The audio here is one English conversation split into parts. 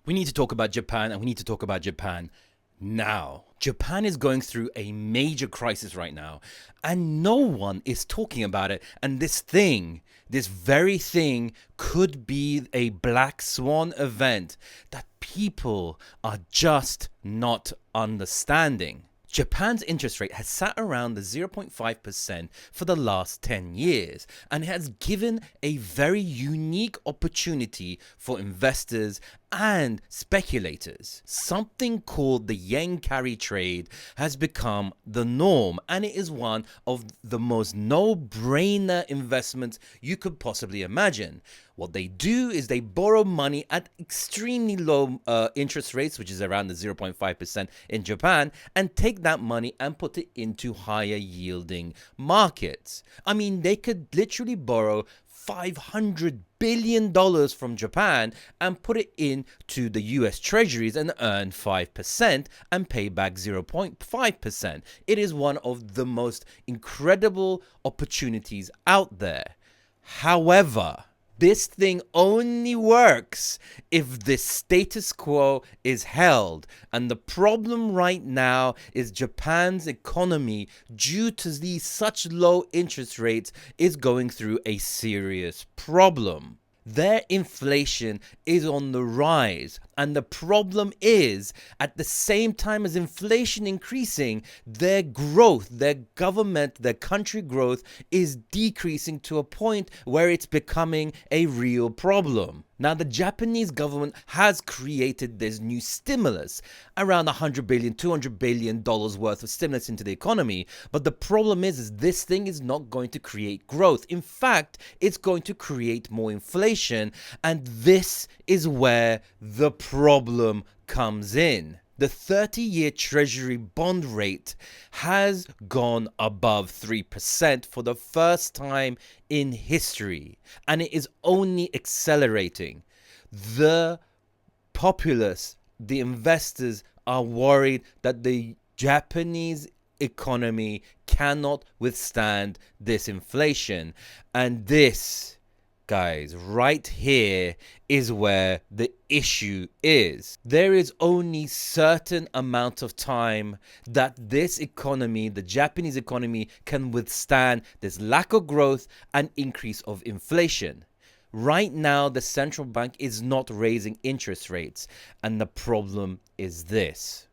We need to talk about Japan, and we need to talk about Japan now. Japan is going through a major crisis right now, and no one is talking about it. And this very thing, could be a Black Swan event that people are just not understanding. Japan's interest rate has sat around the 0.5% for the last 10 years, and it has given a very unique opportunity for investors and speculators. Something called the yen carry trade has become the norm, and it is one of the most no-brainer investments you could possibly imagine. What they do is they borrow money at extremely low interest rates, which is around the 0.5% in Japan, and take that money and put it into higher yielding markets. I mean, they could literally borrow $500 billion from Japan and put it into the US treasuries and earn 5% and pay back 0.5%. It is one of the most incredible opportunities out there. However, this thing only works if the status quo is held. And the problem right now is Japan's economy, due to these such low interest rates, is going through a serious problem. Their inflation is on the rise, and the problem is, at the same time as inflation increasing, their growth, their government, their country growth is decreasing to a point where it's becoming a real problem. Now, the Japanese government has created this new stimulus, around $100 billion, $200 billion worth of stimulus into the economy. But the problem is this thing is not going to create growth. In fact, it's going to create more inflation. And this is where the problem comes in. The 30-year Treasury bond rate has gone above 3% for the first time in history, and it is only accelerating. The populace, the investors, are worried that the Japanese economy cannot withstand this inflation. And this, guys, right here is where the issue is. There is only certain amount of time that this economy, the Japanese economy, can withstand this lack of growth and increase of inflation. Right now, the central bank is not raising interest rates, and the problem is this: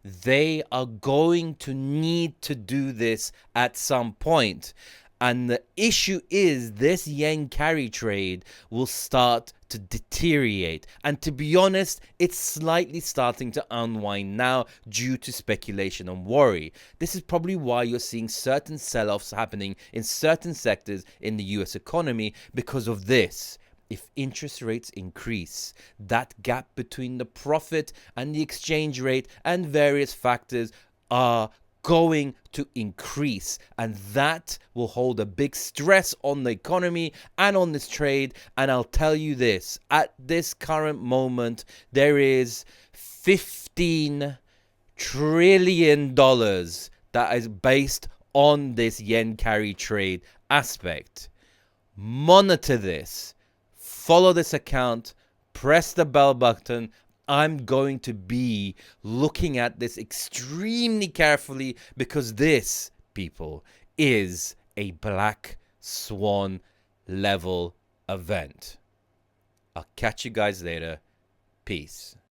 they are going to need to do this at some point. And the issue is this yen carry trade will start to deteriorate. And to be honest, it's slightly starting to unwind now due to speculation and worry. This is probably why you're seeing certain sell-offs happening in certain sectors in the US economy because of this. If interest rates increase, that gap between the profit and the exchange rate and various factors are going to increase, and that will hold a big stress on the economy and on this trade. And I'll tell you this, at this current moment, there is $15 trillion that is based on this yen carry trade aspect. Monitor this, follow this account, press the bell button. I'm going to be looking at this extremely carefully because this, people, is a Black Swan level event. I'll catch you guys later. Peace.